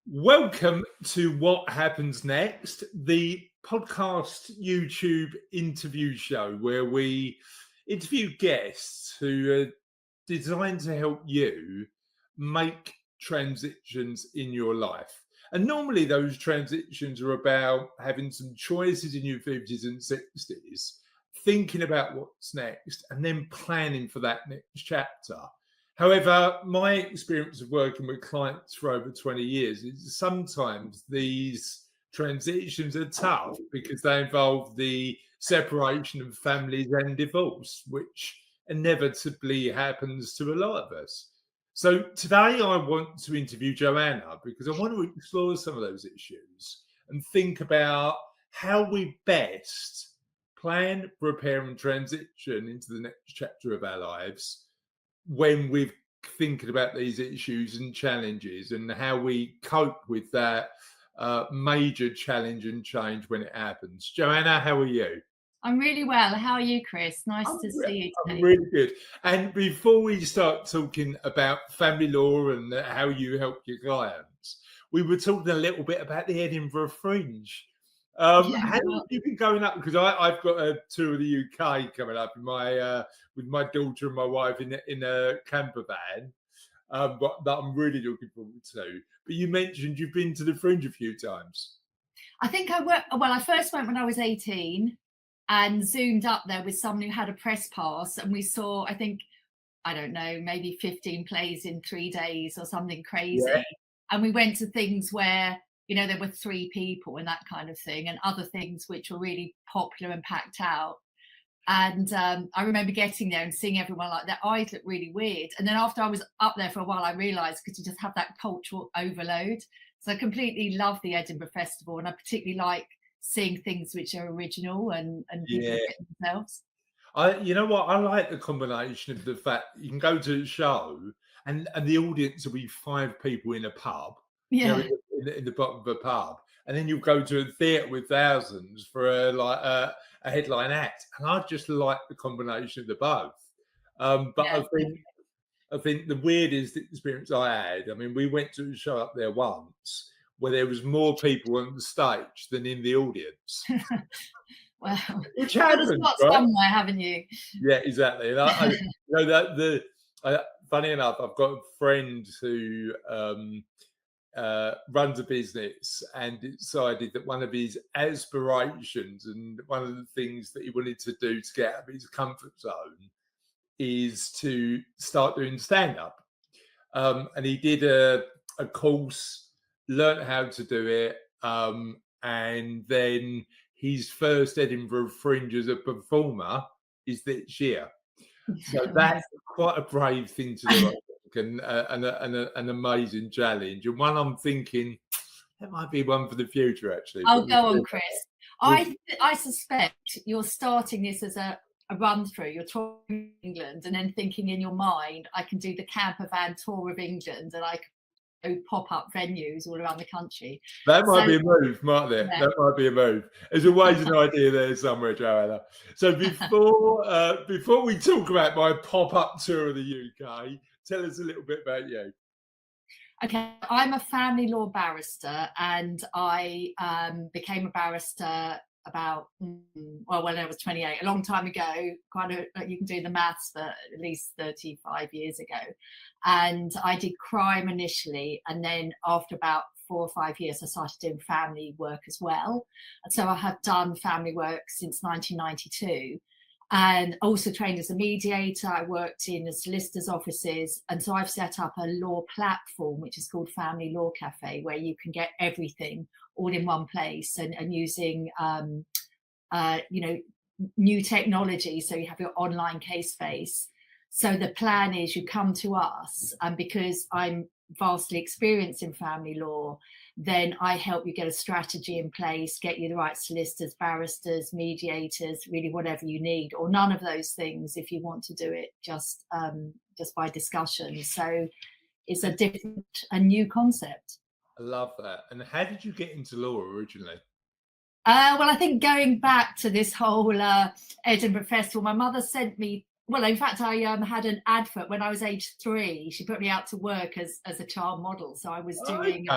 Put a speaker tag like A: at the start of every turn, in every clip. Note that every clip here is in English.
A: Welcome to What Happens Next, the podcast YouTube interview show where we interview guests who are designed to help you make transitions in your life. And normally those transitions are about having some choices in your 50s and 60s, thinking about what's next, and then planning for that next chapter. However, my experience of working with clients for over 20 years is sometimes these transitions are tough because they involve the separation of families and divorce, which inevitably happens to a lot of us. So today I want to interview Joanna because I want to explore some of those issues and think about how we best plan, prepare, and transition into the next chapter of our lives when we're thinking about these issues and challenges and how we cope with that major challenge and change when it happens. Joanna, how are you?
B: I'm really well. How are you, Chris? Nice to see you
A: I'm
B: today.
A: really good. And before we start talking about family law and how you help your clients, we were talking a little bit about the Edinburgh Fringe. How long have you been going up? Because I've got a tour of the UK coming up with my daughter and my wife in a camper van, but that I'm really looking forward to. But you mentioned you've been to the Fringe a few times.
B: I think I first went when I was 18 and zoomed up there with someone who had a press pass, and we saw, I don't know, maybe 15 plays in 3 days or something crazy.
A: Yeah.
B: And we went to things where, there were 3 people and that kind of thing, and other things which were really popular and packed out. And I remember getting there and seeing everyone, like, their eyes looked really weird. And then after I was up there for a while, I realised, because you just have that cultural overload. So I completely love the Edinburgh Festival, and I particularly like seeing things which are original and people have written themselves.
A: You know what? I like the combination of the fact you can go to a show and the audience will be 5 people in a pub,
B: Yeah.
A: in the bottom of a pub, and then you go to a theatre with thousands for a headline act, and I just like the combination of the both. But
B: Yeah.
A: I think the weirdest experience I had. I mean, we went to a show up there once where there was more people on the stage than in the audience,
B: Well,
A: which
B: you've got to
A: happens,
B: start
A: right?
B: somewhere, haven't you?
A: Yeah, exactly. And funny enough, I've got a friend who runs a business and decided that one of his aspirations and one of the things that he wanted to do to get out of his comfort zone is to start doing stand up. And he did a course, learned how to do it, and then his first Edinburgh Fringe as a performer is this year. So that's quite a brave thing to do, I think, and an amazing challenge, and one I'm thinking that might be one for the future, actually.
B: I'll go on, Chris. I suspect you're starting this as a run through. You're touring England and then thinking in your mind, I can do the camper van tour of England, and I can go pop up venues all around the country.
A: That might be a move, might there?
B: Yeah.
A: That might be a move. There's always an idea there somewhere, Joanna. So before we talk about my pop-up tour of the UK, tell us a little bit about you.
B: Okay, I'm a family law barrister, and I became a barrister about when I was 28, a long time ago. You can do the maths, but at least 35 years ago. And I did crime initially, and then after about 4 or 5 years, I started doing family work as well. And so I have done family work since 1992. And also trained as a mediator. I worked in the solicitors' offices, and so I've set up a law platform which is called Family Law Cafe, where you can get everything all in one place, and using new technology. So you have your online case space. So the plan is you come to us, and because I'm vastly experienced in family law, then I help you get a strategy in place, get you the right solicitors, barristers, mediators, really whatever you need, or none of those things if you want to do it just by discussion. So it's a new concept.
A: I love that. And how did you get into law originally?
B: Well, I think going back to this whole Edinburgh Festival, my mother sent me. Well, in fact, I had an advert when I was age 3. She put me out to work as a child model. So I was doing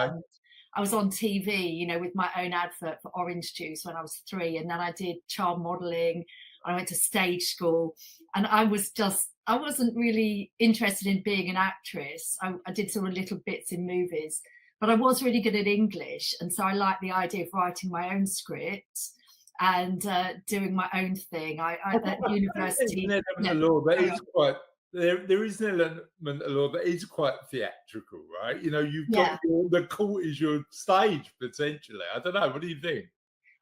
B: I was on TV, you know, with my own advert for orange juice when I was 3, and then I did child modelling. I went to stage school, and I wasn't really interested in being an actress. I did sort of little bits in movies, but I was really good at English, and so I liked the idea of writing my own script and doing my own thing. I at university.
A: There's an element of law that is quite there is an element of law that is quite theatrical, right? You know, you've got the court is your stage potentially. I don't know. What do you think?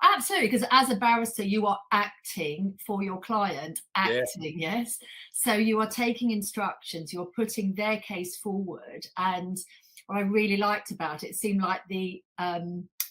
B: Absolutely, because as a barrister, you are acting for your client, yes. So you are taking instructions, you're putting their case forward. And what I really liked about it, it seemed like the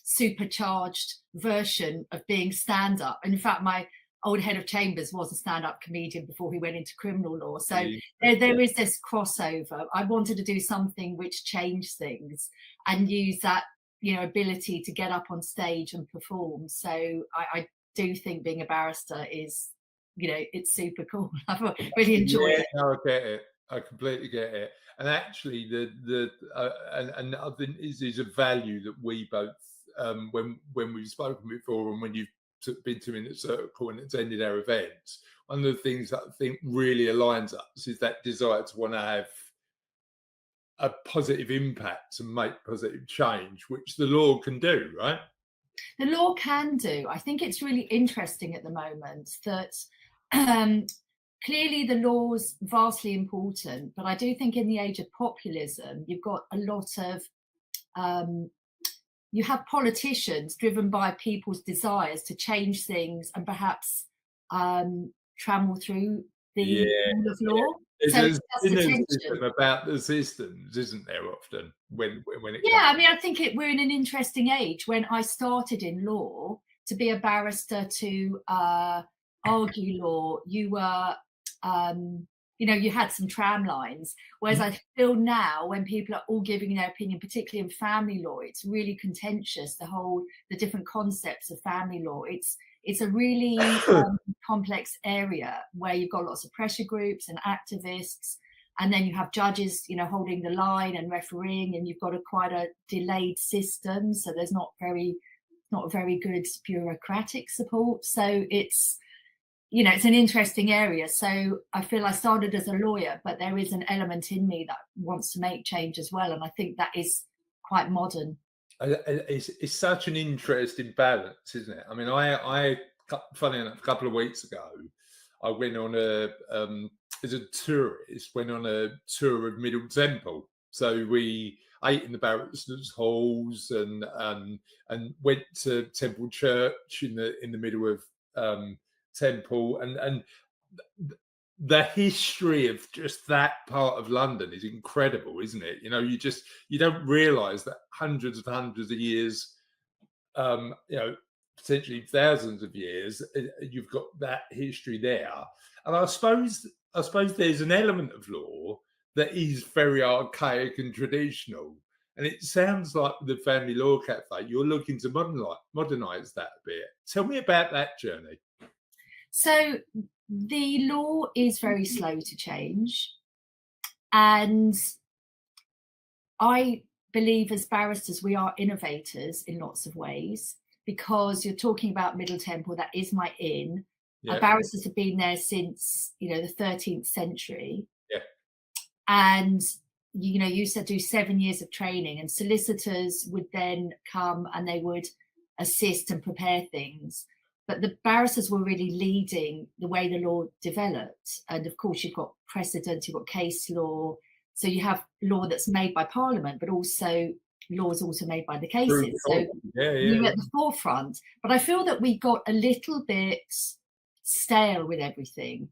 B: supercharged version of being stand-up. And in fact, my old head of chambers was a stand-up comedian before he went into criminal law. So there is this crossover. I wanted to do something which changed things and use that, you know, ability to get up on stage and perform. So I do think being a barrister is, you know, it's super cool. I've really enjoyed it.
A: No, I get it. I completely get it. And actually, and I think is a value that we both, when we've spoken before, and when you've been to Inner Circle and attended our events, one of the things that I think really aligns us is that desire to want to have a positive impact and make positive change, which the law can do, right?
B: The law can do. I think it's really interesting at the moment that clearly the law's vastly important, but I do think in the age of populism, you've got a lot of you have politicians driven by people's desires to change things and perhaps trammel through the rule of law.
A: There's cynicism about the systems, isn't there? Often when it
B: I mean, I think we're in an interesting age. When I started in law, to be a barrister, to argue law, you were you know, you had some tram lines. Whereas I feel now, when people are all giving their opinion, particularly in family law, it's really contentious. The different concepts of family law. It's a really complex area where you've got lots of pressure groups and activists, and then you have judges, you know, holding the line and refereeing, and you've got quite a delayed system. So there's not very good bureaucratic support. So it's, you know, it's an interesting area. So I feel I started as a lawyer, but there is an element in me that wants to make change as well. And I think that is quite modern.
A: It's such an interesting balance, isn't it? I mean, I funny enough, a couple of weeks ago, I went on as a tourist, went on a tour of Middle Temple. So we ate in the barristers' halls and went to Temple Church in the middle of Temple, and the history of just that part of London is incredible, isn't it? You know, you don't realize that hundreds of years, you know, potentially thousands of years, you've got that history there. And I suppose there's an element of law that is very archaic and traditional. And it sounds like the Family Law Cafe, you're looking to modernize that a bit. Tell me about that journey.
B: So the law is very slow to change. And I believe as barristers, we are innovators in lots of ways, because you're talking about Middle Temple, that is my inn. Barristers have been there since, you know, the 13th century. And, you know, you said do 7 years of training, and solicitors would then come and they would assist and prepare things. But the barristers were really leading the way the law developed. And of course, you've got precedent, you've got case law. So you have law that's made by Parliament, but also laws also made by the cases. So we were at the forefront. But I feel that we got a little bit stale with everything.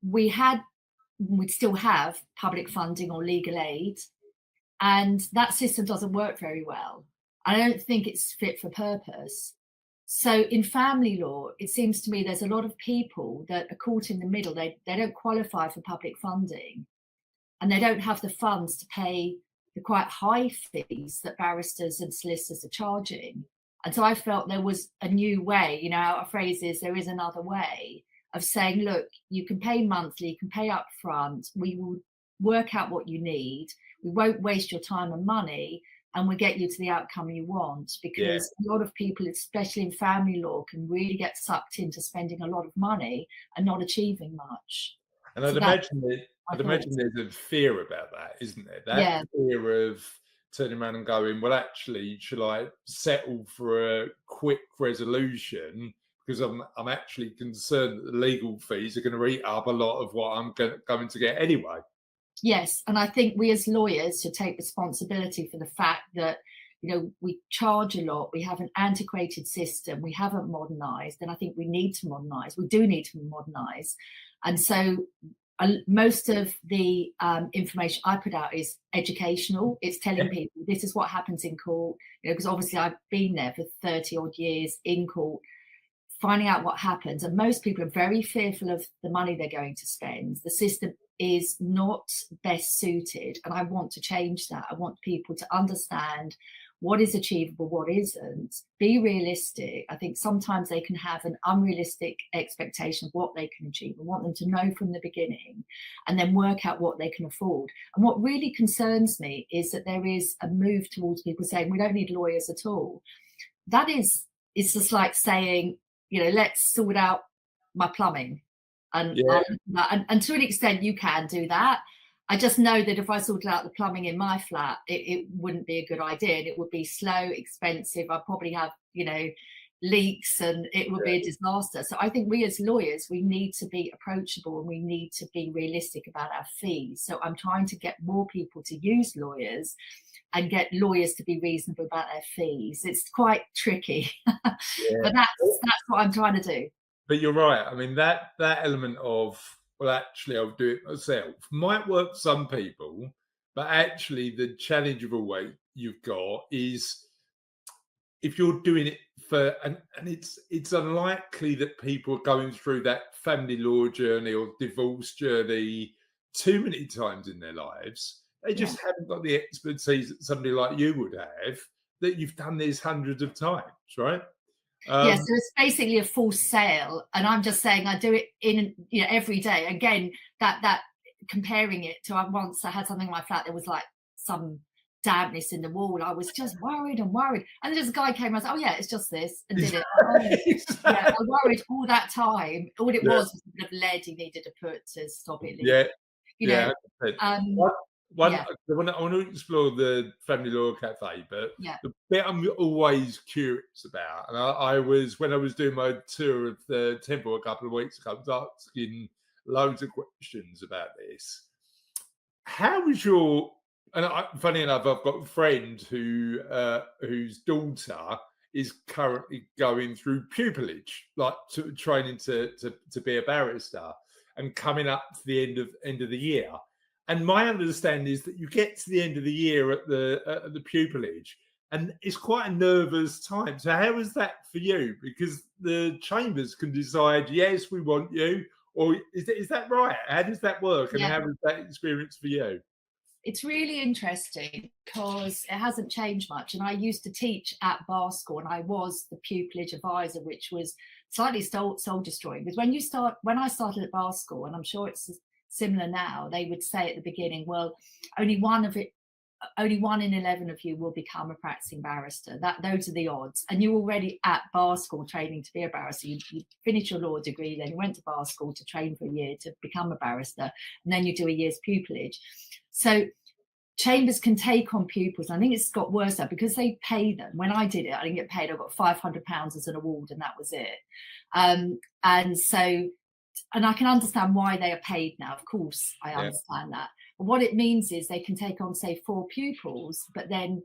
B: We'd still have public funding or legal aid, and that system doesn't work very well. I don't think it's fit for purpose. So in family law, it seems to me there's a lot of people that are caught in the middle. They don't qualify for public funding, and they don't have the funds to pay the quite high fees that barristers and solicitors are charging. And so I felt there was a new way, you know, our phrase is there is another way of saying, look, you can pay monthly, you can pay up front, we will work out what you need, we won't waste your time and money, and will get you to the outcome you want,
A: Yeah.
B: because a lot of people, especially in family law, can really get sucked into spending a lot of money and not achieving much.
A: And
B: So that's my
A: I'd imagine
B: thoughts.
A: there's a fear about that, isn't there? That
B: Yeah.
A: fear of turning around and going, well, actually, should I settle for a quick resolution because I'm actually concerned that the legal fees are going to eat up a lot of what I'm going to get anyway.
B: Yes, and I think we as lawyers should take responsibility for the fact that, we charge a lot, we have an antiquated system, we haven't modernized, and I think we need to modernize. We do need to modernize. And so most of the information I put out is educational. It's telling people this is what happens in court, because obviously I've been there for 30 odd years in court, finding out what happens. And most people are very fearful of the money they're going to spend. The system is not best suited. And I want to change that. I want people to understand what is achievable, what isn't. Be realistic. I think sometimes they can have an unrealistic expectation of what they can achieve. I want them to know from the beginning and then work out what they can afford. And what really concerns me is that there is a move towards people saying, we don't need lawyers at all. That is, it's just like saying, let's sort out my plumbing. And, and to an extent, you can do that. I just know that if I sorted out the plumbing in my flat, it wouldn't be a good idea. And it would be slow, expensive. I'd probably have, leaks, and it would be a disaster. So I think we as lawyers, we need to be approachable and we need to be realistic about our fees. So I'm trying to get more people to use lawyers and get lawyers to be reasonable about their fees. It's quite tricky, but that's what I'm trying to do.
A: But you're right. I mean, that element of, well, actually, I'll do it myself might work for some people, but actually, the challenge of a way you've got is if you're doing it for, and it's unlikely that people are going through that family law journey or divorce journey too many times in their lives. They just haven't got the expertise that somebody like you would have, that you've done this hundreds of times, right?
B: So it's basically a full sale, and I'm just saying I do it in every day. Again, that comparing it to once I had something in my flat, there was like some dampness in the wall. I was just worried, and then this guy came and said, "Oh yeah, it's just this," and did it. I worried all that time. All it was a bit of lead he needed to put to stop it leaking.
A: I want to explore the family law cafe, but the bit I'm always curious about, and I was, when I was doing my tour of the temple a couple of weeks ago, I was asking loads of questions about this. How was your, funny enough, I've got a friend whose daughter is currently going through pupillage, like training to be a barrister, and coming up to the end of the year. And my understanding is that you get to the end of the year at the pupillage, and it's quite a nervous time. So how is that for you? Because the chambers can decide, yes, we want you, or is that right? How does that work? And how was that experience for you?
B: It's really interesting because it hasn't changed much. And I used to teach at bar school, and I was the pupillage advisor, which was slightly soul destroying. Because when I started at bar school, and I'm sure it's similar now, they would say at the beginning, well, only one in 11 of you will become a practicing barrister. Those are the odds. And you're already at bar school training to be a barrister. You finish your law degree, then you went to bar school to train for a year to become a barrister, and then you do a year's pupillage. So chambers can take on pupils. I think it's got worse now because they pay them. When I did it, I didn't get paid. I got £500 as an award, and that was it. And I can understand why they are paid now. Of course, I understand that. But what it means is they can take on, say, 4 pupils, but then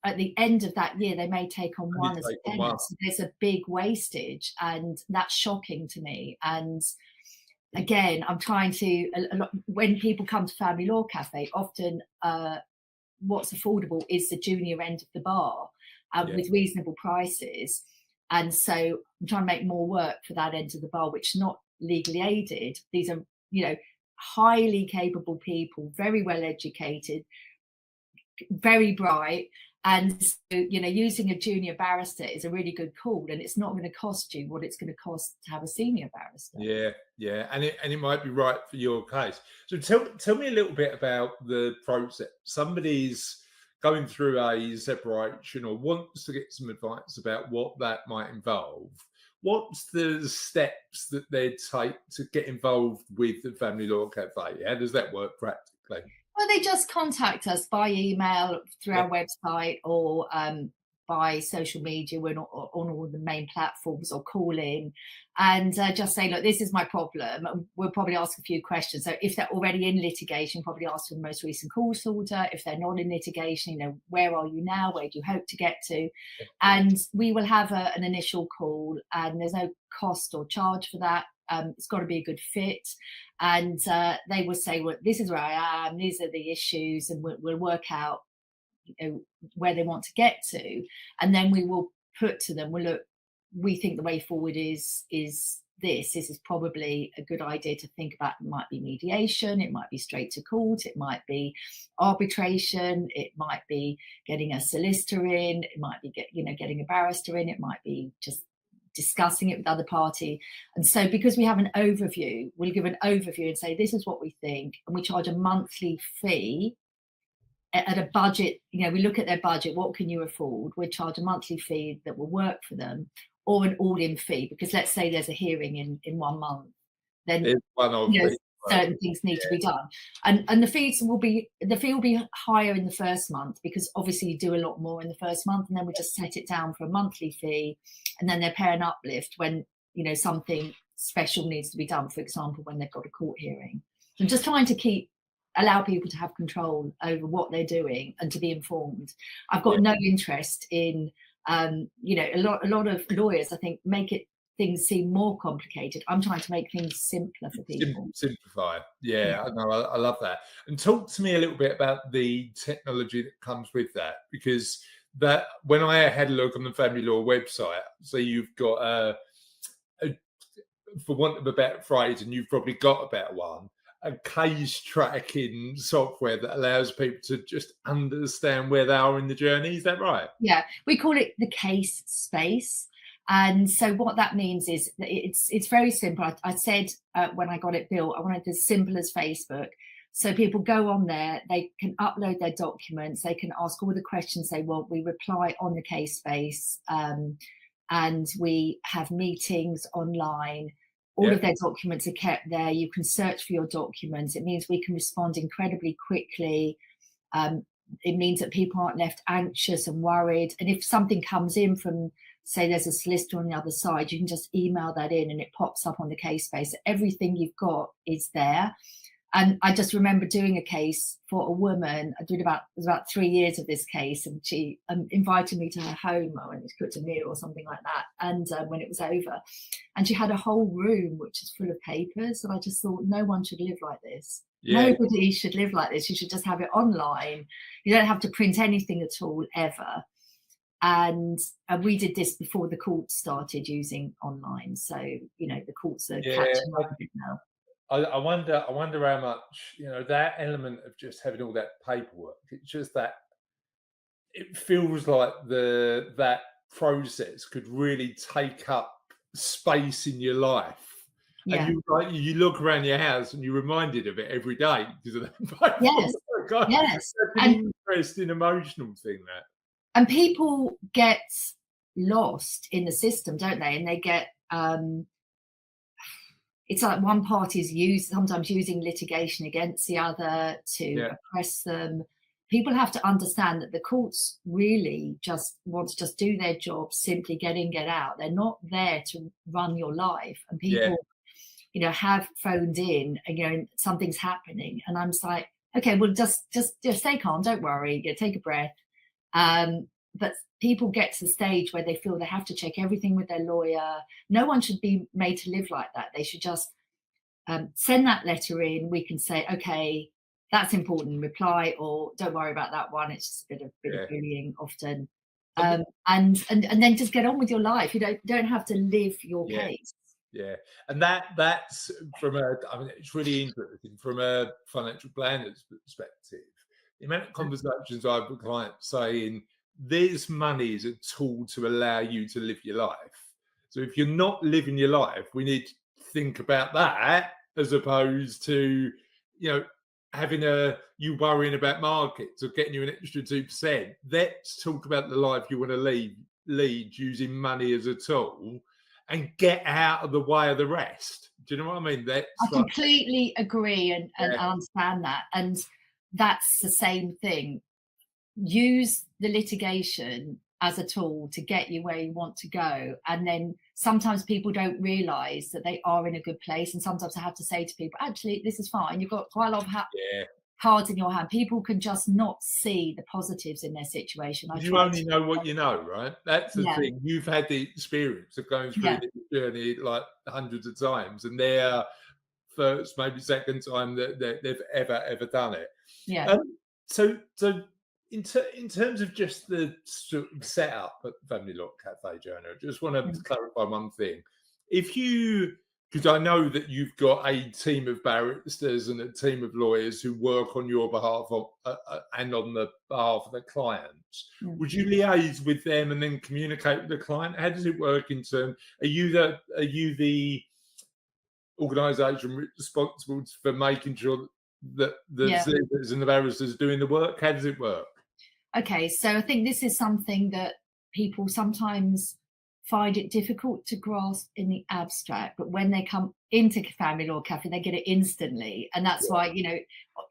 B: at the end of that year, they may take on one as a tenant. So there's a big wastage, and that's shocking to me. And again, I'm trying to, when people come to Family Law Cafe, often what's affordable is the junior end of the bar with reasonable prices. And so I'm trying to make more work for that end of the bar, which is not legally aided. These are, highly capable people, very well educated, very bright. And so, using a junior barrister is a really good call, and it's not going to cost you what it's going to cost to have a senior barrister.
A: Yeah, and it might be right for your case. So tell me a little bit about the process. Somebody's going through a separation or wants to get some advice about what that might involve, what's the steps that they'd take to get involved with the Family Law Cafe? How does that work practically?
B: Well, they just contact us by email, through
A: Yeah.
B: our website, or by social media. We're not on all the main platforms, or call in and just say, look, this is my problem. And we'll probably ask a few questions. So if they're already in litigation, probably ask for the most recent court order. If they're not in litigation, where are you now? Where do you hope to get to? And we will have an initial call, and there's no cost or charge for that. It's got to be a good fit. And they will say, well, this is where I am, these are the issues, and we'll work out where they want to get to. And then we will put to them, well, look, we think the way forward is this is probably a good idea to think about. It might be mediation, it might be straight to court, it might be arbitration, it might be getting a solicitor in, it might be getting a barrister in, it might be just discussing it with the other party. And so because we have an overview, we'll give an overview and say, this is what we think, and we charge a monthly fee at a budget. We look at their budget, what can you afford? We charge a monthly fee that will work for them, or an all-in fee, because let's say there's a hearing in 1 month, then certain things need to be done, and the fee will be higher in the first month, because obviously you do a lot more in the first month, and then we just set it down for a monthly fee, and then they pay an uplift when something special needs to be done, for example when they've got a court hearing. So I'm just trying to allow people to have control over what they're doing and to be informed. I've got no interest in a lot of lawyers, I think, make things seem more complicated. I'm trying to make things simpler for people.
A: Simplify. Yeah, no, I love that. And talk to me a little bit about the technology that comes with that, because that when I had a look on the Family Law website, so you've got a for want of a better phrase, and you've probably got a better one, a case tracking software that allows people to just understand where they are in the journey. Is that right?
B: Yeah, we call it the case space. And so what that means is that it's very simple. I said when I got it built, I wanted it as simple as Facebook. So people go on there, they can upload their documents, they can ask all the questions they want. We reply on the case space, and we have meetings online. All of their documents are kept there. You can search for your documents. It means we can respond incredibly quickly. It means that people aren't left anxious and worried. And if something comes in from, say, there's a solicitor on the other side, you can just email that in and it pops up on the case space. Everything you've got is there. And I just remember doing a case for a woman. I did it was about 3 years of this case, and she invited me to her home. I went to cook a meal or something like that. And when it was over, and she had a whole room which is full of papers. And I just thought, no one should live like this. Yeah. Nobody should live like this. You should just have it online. You don't have to print anything at all, ever. And we did this before the courts started using online. So, the courts are catching up a bit now.
A: I wonder how much, that element of just having all that paperwork, it's just that it feels like that process could really take up space in your life. Yeah. And you look around your house and you're reminded of it every day because of that paperwork.
B: Yes.
A: God,
B: yes.
A: That's an interesting emotional thing, that.
B: And people get lost in the system, don't they? And they get it's like one party is sometimes using litigation against the other to oppress them. People have to understand that the courts really just want to just do their job, simply get in, get out. They're not there to run your life. And people, have phoned in and something's happening. And I'm just like, okay, well, just stay calm, don't worry, take a breath. But people get to the stage where they feel they have to check everything with their lawyer. No one should be made to live like that. They should just send that letter in. We can say, okay, that's important, reply, or don't worry about that one. It's just a bit of bullying often. And then just get on with your life. You don't have to live your case.
A: Yeah, and that's it's really interesting from a financial planner's perspective. The amount of conversations I have with clients saying, this money is a tool to allow you to live your life. So if you're not living your life, we need to think about that, as opposed to, you worrying about markets or getting you an extra 2%. Let's talk about the life you want to lead using money as a tool and get out of the way of the rest. Do you know what I mean?
B: I completely agree and understand that. And that's the same thing. Use the litigation as a tool to get you where you want to go. And then sometimes people don't realize that they are in a good place. And sometimes I have to say to people, actually, this is fine. You've got quite a lot of cards in your hand. People can just not see the positives in their situation.
A: You only know what you know, right? That's the thing. You've had the experience of going through this journey like hundreds of times, and they're first, maybe second time that they've ever done it.
B: Yeah.
A: So in terms of just the sort of setup at Family Law Cafe, Joanna, I just want to clarify one thing. Because I know that you've got a team of barristers and a team of lawyers who work on your behalf and on the behalf of the clients. Would you liaise with them and then communicate with the client? How does it work in terms? Are you the organisation responsible for making sure that the solicitors and the barristers are doing the work? How does it work?
B: Okay, so I think this is something that people sometimes find it difficult to grasp in the abstract, but when they come into Family Law Cafe, they get it instantly. And that's why,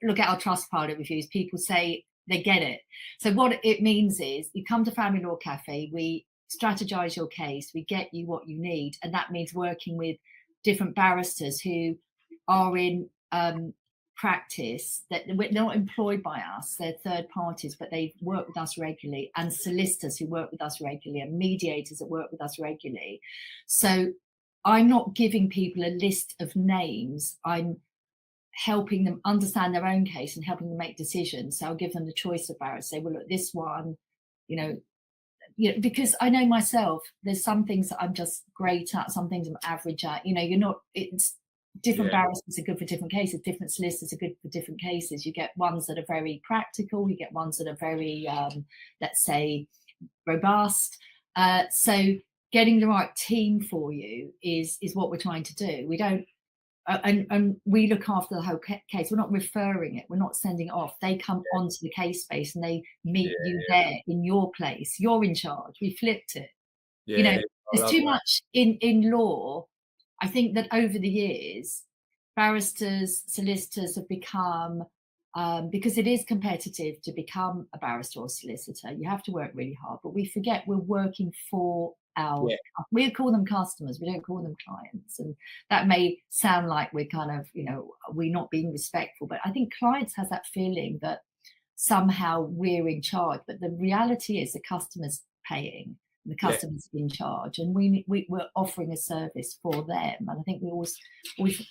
B: look at our Trustpilot reviews, people say they get it. So what it means is you come to Family Law Cafe, we strategize your case, we get you what you need. And that means working with different barristers who are in practice, that we're not employed by us, they're third parties, but they work with us regularly, and solicitors who work with us regularly, and mediators that work with us regularly. So I'm not giving people a list of names, I'm helping them understand their own case and helping them make decisions. So I'll give them the choice of barristers, say, well, look, this one, because I know myself, there's some things that I'm just great at, some things I'm average at. It's different barristers are good for different cases, different solicitors are good for different cases. You get ones that are very practical, you get ones that are very, let's say, robust. So getting the right team for you is what we're trying to do. We don't, and we look after the whole case. We're not referring it, we're not sending it off. They come onto the case space and they meet you there in your place. You're in charge. We flipped it. There's too much in law. I think that over the years, barristers, solicitors have become, because it is competitive to become a barrister or solicitor, you have to work really hard, but we forget we're working for we call them customers, we don't call them clients. And that may sound like we're kind of, we're not being respectful, but I think clients has that feeling that somehow we're in charge, but the reality is the customer's paying. The customer's in charge, and we're offering a service for them, and I think we always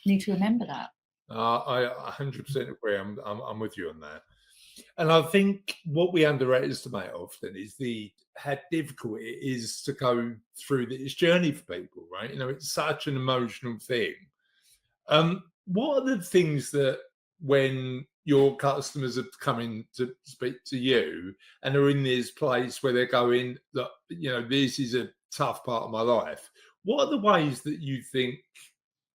B: need to remember that.
A: I 100% agree. I'm with you on that, and I think what we underestimate often is how difficult it is to go through this journey for people. Right? It's such an emotional thing. What are the things that when your customers are coming to speak to you and are in this place where they're going, look, this is a tough part of my life, what are the ways that you think?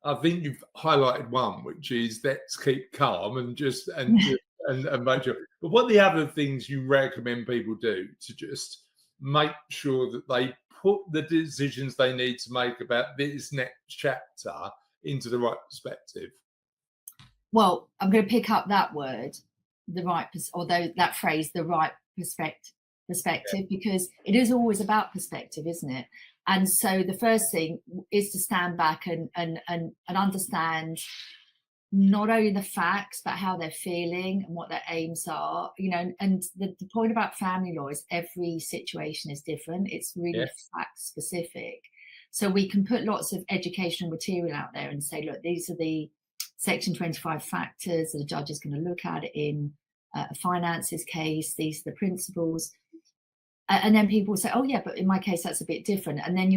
A: I think you've highlighted one, which is let's keep calm and make sure. But what are the other things you recommend people do to just make sure that they put the decisions they need to make about this next chapter into the right perspective?
B: Well, I'm going to pick up that word, that phrase, the right perspective, because it is always about perspective, isn't it? And so the first thing is to stand back and understand not only the facts, but how they're feeling and what their aims are. And the point about family law is every situation is different. It's really fact specific. So we can put lots of educational material out there and say, look, these are the Section 25 factors that the judge is going to look at in a finances case. These are the principles. And then people say, oh, yeah, but in my case, that's a bit different. And then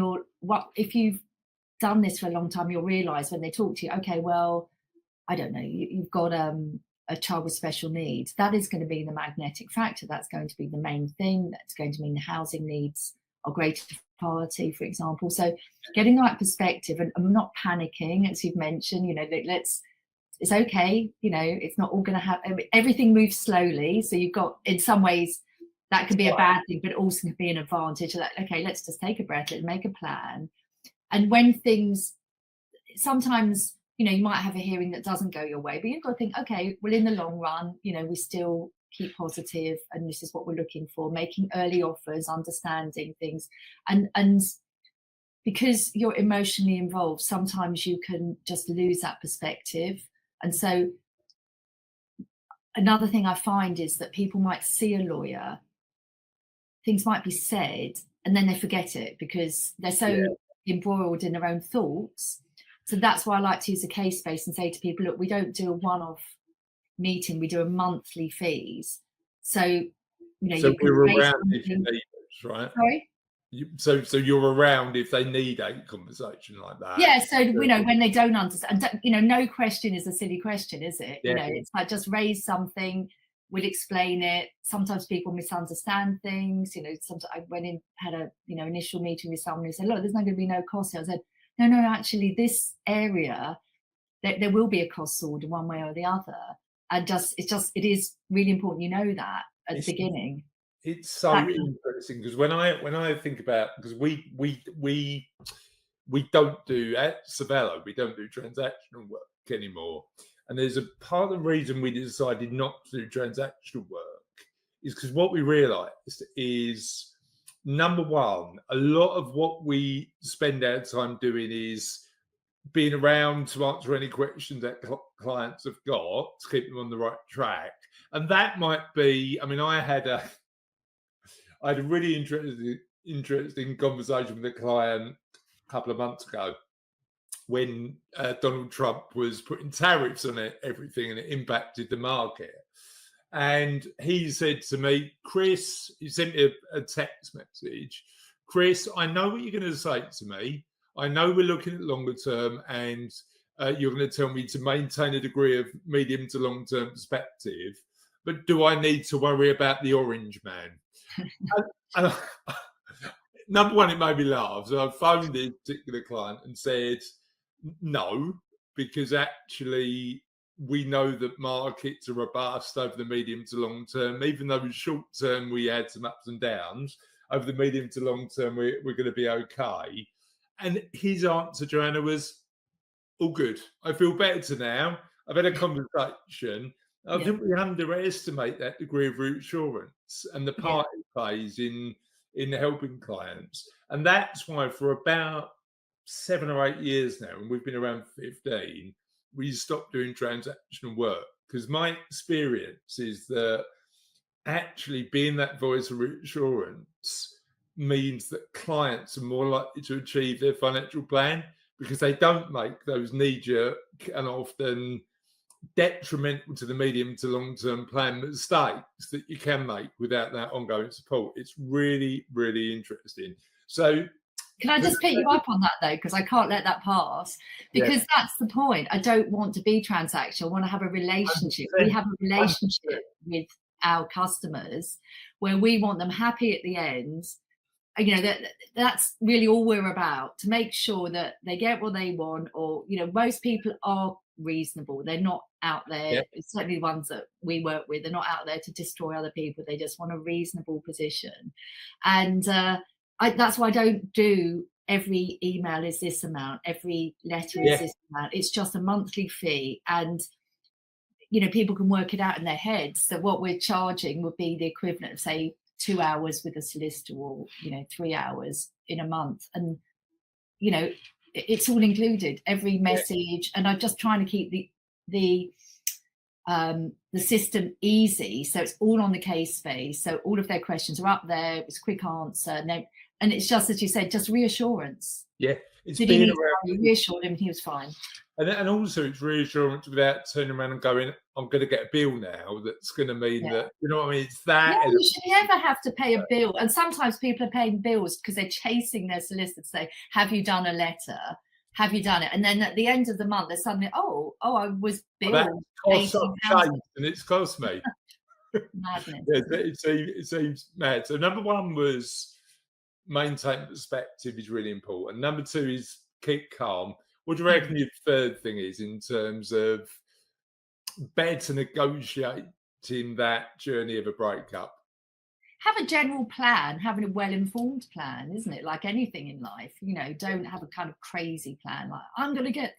B: if you've done this for a long time, you'll realise when they talk to you, okay, well, I don't know, you've got a child with special needs. That is going to be the magnetic factor. That's going to be the main thing. That's going to mean the housing needs are greater party, for example. So getting the right perspective and not panicking, as you've mentioned, let's it's okay. You know, it's not all going to happen. Everything moves slowly. So you've got, in some ways, that can be a bad thing, but it also can be an advantage. Like, okay, let's just take a breath and make a plan. And when things, sometimes, you know, you might have a hearing that doesn't go your way, but you've got to think, okay, well, in the long run, you know, we still keep positive, and this is what we're looking for, making early offers, understanding things. And because you're emotionally involved, sometimes you can just lose that perspective. And so another thing I find is that people might see a lawyer, things might be said, and then they forget it because they're so embroiled in their own thoughts. So that's why I like to use a case base and say to people, look, we don't do a one-off meeting, we do a monthly fees. So, you know,
A: So
B: you can
A: we're
B: raise
A: around if you
B: something.
A: need us, right?
B: Sorry?
A: So you're around if they need a conversation like that.
B: Yeah, so you know, when they don't understand, you know, no question is a silly question, is it?
A: Yeah.
B: You know, it's like just raise something, we'll explain it. Sometimes people misunderstand things. You know, sometimes I went in, had a, you know, initial meeting with someone who said, look, there's not going to be no cost here. I said, no, actually this area, there will be a cost sorted one way or the other. And it is really important you know that at the beginning.
A: It's so interesting because when I think about, because we don't do at Savello, we don't do transactional work anymore, and there's a part of the reason we decided not to do transactional work is because what we realised is, number one, a lot of what we spend our time doing is being around to answer any questions that clients have got to keep them on the right track. And that might be, I mean, I had a really interesting conversation with a client a couple of months ago when Donald Trump was putting tariffs on everything, and it impacted the market. And he said to me, Chris, he sent me a text message. Chris, I know what you're going to say to me. I know we're looking at longer term, and you're going to tell me to maintain a degree of medium to long term perspective. But do I need to worry about the orange man? and number one, it made me laugh. So I phoned this particular client and said, no, because actually we know that markets are robust over the medium to long term. Even though short term we had some ups and downs, over the medium to long term we're going to be okay. And his answer, Joanna, was, all good. I feel better now. I've had a conversation. I think we underestimate that degree of reassurance and the part it plays in helping clients. And that's why for about 7 or 8 years now, and we've been around 15, we stopped doing transactional work, because my experience is that actually being that voice of reassurance means that clients are more likely to achieve their financial plan, because they don't make those knee-jerk and often detrimental to the medium to long-term plan mistakes that you can make without that ongoing support. It's really, really interesting. So
B: can I just pick you up on that though? Because I can't let that pass, because that's the point. I don't want to be transactional. I want to have a relationship. 100%. We have a relationship with our customers where we want them happy at the end. You know, that's really all we're about, to make sure that they get what they want. Or, you know, most people are reasonable. They're not out there, certainly the ones that we work with, they're not out there to destroy other people. They just want a reasonable position. And that's why I don't do every email is this amount, every letter is this amount. It's just a monthly fee. And, you know, people can work it out in their heads. So what we're charging would be the equivalent of, say, 2 hours with a solicitor, or, you know, 3 hours in a month. And, you know, it's all included, every message. And I'm just trying to keep the system easy, so it's all on the case phase. So all of their questions are up there. It's a quick answer, and it's just, as you said, just reassurance.
A: It's
B: Did he need to reassured him he was fine?
A: And also it's reassurance without turning around and going, I'm going to get a bill now that's going to mean that, you know what I mean? It's that.
B: You should never have to pay a bill. And sometimes people are paying bills because they're chasing their solicitor to say, have you done a letter? Have you done it? And then at the end of the month, they're suddenly, oh, I was billed.
A: And it's cost me.
B: Madness.
A: It seems mad. So number one was maintain perspective is really important. Number two is keep calm. What do you reckon your third thing is in terms of better negotiating that journey of a breakup?
B: Have a general plan, having a well-informed plan, isn't it? Like anything in life, don't have a kind of crazy plan. Like, I'm going to get,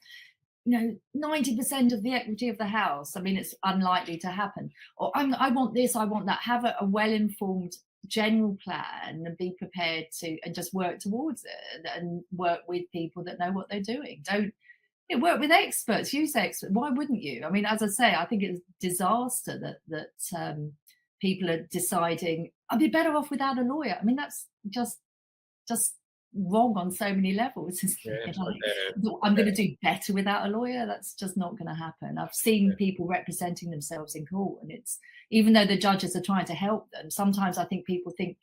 B: 90% of the equity of the house. I mean, it's unlikely to happen. Or I want this, I want that. Have a well-informed general plan and be prepared to, and just work towards it and work with people that know what they're doing. Don't work with experts, use experts. Why wouldn't you? I mean, as I say, I think it's disaster that people are deciding I'd be better off without a lawyer. I mean, that's just wrong on so many levels.
A: Yeah,
B: Like, I'm going to do better without a lawyer. That's just not going to happen. I've seen people representing themselves in court, and it's, even though the judges are trying to help them, sometimes I think people think,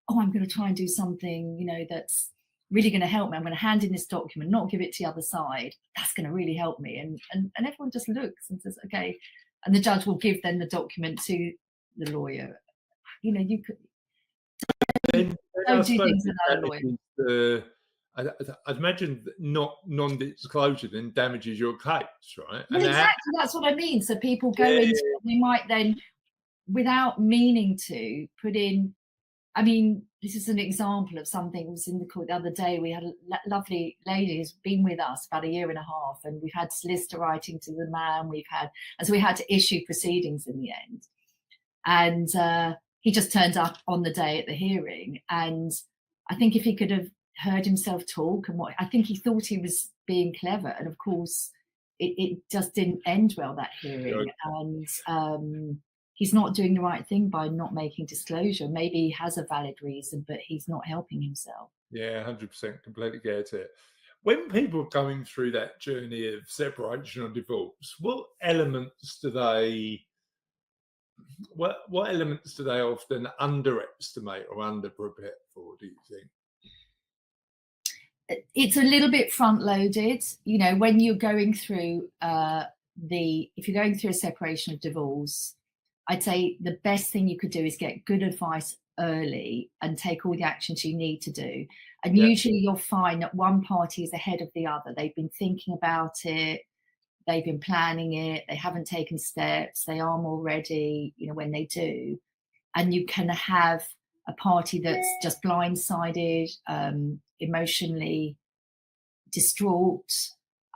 B: oh, I'm going to try and do something, that's really going to help me. I'm going to hand in this document, not give it to the other side. That's going to really help me. And everyone just looks and says, okay. And the judge will give then the document to the lawyer. You could don't do things without a lawyer.
A: I'd imagine not non-disclosure then damages your case, right?
B: Well, exactly, that's what I mean. So people go into, they might then, without meaning to, put in. I mean, this is an example of something that was in the court the other day. We had a lovely lady who's been with us about 1.5 years, and we've had solicitor writing to the man. So we had to issue proceedings in the end. And he just turned up on the day at the hearing. And I think if he could have heard himself talk I think he thought he was being clever. And of course, it just didn't end well, that hearing. And he's not doing the right thing by not making disclosure. Maybe he has a valid reason, but he's not helping himself.
A: Yeah, 100%, completely get it. When people are going through that journey of separation or divorce, what elements do they often underestimate or underprepare for, do you think?
B: It's a little bit front loaded, when you're going through if you're going through a separation or divorce. I'd say the best thing you could do is get good advice early and take all the actions you need to do. And usually you'll find that one party is ahead of the other. They've been thinking about it, they've been planning it, they haven't taken steps, they are more ready, when they do. And you can have a party that's just blindsided, emotionally distraught,